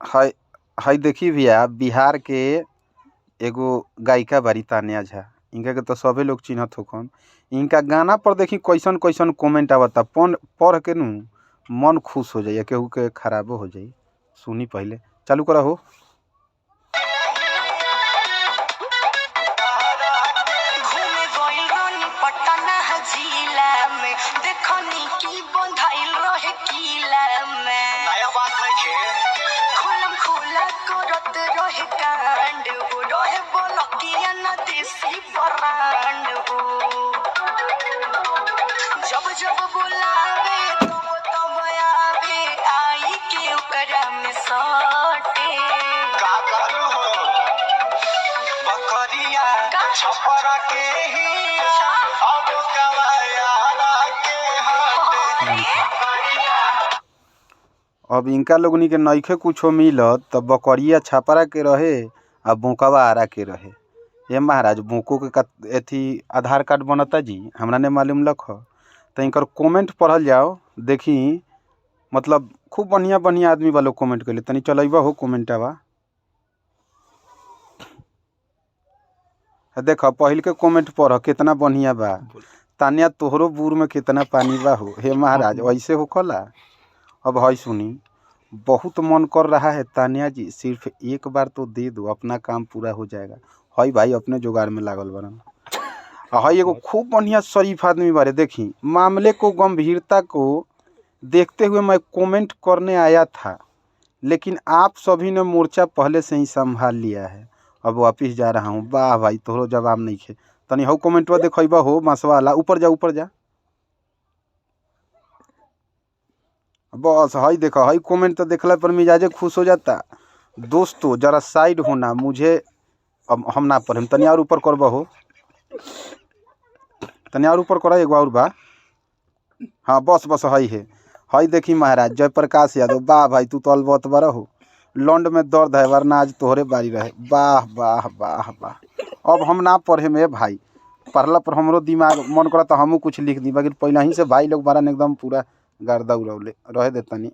हाय हाय देखी भैया बिहार के एगो गायिका बारी तान्या झा। इनका के तो सभे लोग चिन्हत होखन। इनका गाना पर देखी कैसन कैसन कमेंट आवता पढ़ के नु मन खुश हो जाइए, केहू के खराबो हो जाई। सुनी पहले चालू करा हो। घूमे गइल रानी पटना जिला में, देखनी की बंधाइल रहे किला में। नया बात नइखे, खुलम खुला करत रहे कांड हो, रहे बोलकिया न देसी ब्रांड हो। जब जब बुलावे तब तब आवे, आई के ओकरा में सटे। का करू हो बकरिया छपरा के ही अब कवायारा के हटे। अब इनका लोगनी के नइखे कुछो मिलत त बकरिया छापरा के रहे आ बोकवा आरा के रहे। ये महाराज बोको के एथी आधार कार्ड बनता जी, हमरा ने मालूम लख। तो इनकर कमेंट पढ़ल जाओ, देखी मतलब खूब बढ़िया बढ़िया आदमी वालों कमेंट कैले। तनी चलैबा हो कमेंटवा। देख पहिल के कमेंट पढ़ कितना बढ़िया बा। तान्या तोहरो बूर में कितना पानी बा हो। हे महाराज ऐसे होखला। अब है सुनी, बहुत मन कर रहा है तान्या जी, सिर्फ एक बार तो दे दो, अपना काम पूरा हो जाएगा। है भाई अपने जुगाड़ में लागल बनन। है एगो खूब बढ़िया शरीफ आदमी बारे। देखी मामले को गंभीरता को देखते हुए मैं कमेंट करने आया था, लेकिन आप सभी ने मोर्चा पहले से ही संभाल लिया है। अब वापिस जा रहा हूँ। वाह भाई तोहरो जवाब नहीं खे। तनी हो कमेंटवा देखा हो मसवाला। ऊपर जा ऊपर जा। बस हई देखो हई कमेंट तो देखला पर मिजाजे खुश हो जाता। दोस्तों जरा साइड होना, मुझे अब हम ना पढ़े। तनी और ऊपर करबा हो, तनी और ऊपर करा। एगो और बा। हाँ बस बस हई है। हई देखी महाराज जयप्रकाश यादव। वाह भाई तू तो अलबत बड़ा हो। लौंड में दर्द है वरना आज तोहरे बारी रहे। वाह वाह वाह वाह। अब हम ना पढ़े में भाई, पढ़ला पर हमरो दिमाग मन करा तो हमहू कुछ लिख दी, बाकी पहले ही से भाई लोग बारन एकदम पूरा गर्दा उड़ौले रहे देतनी।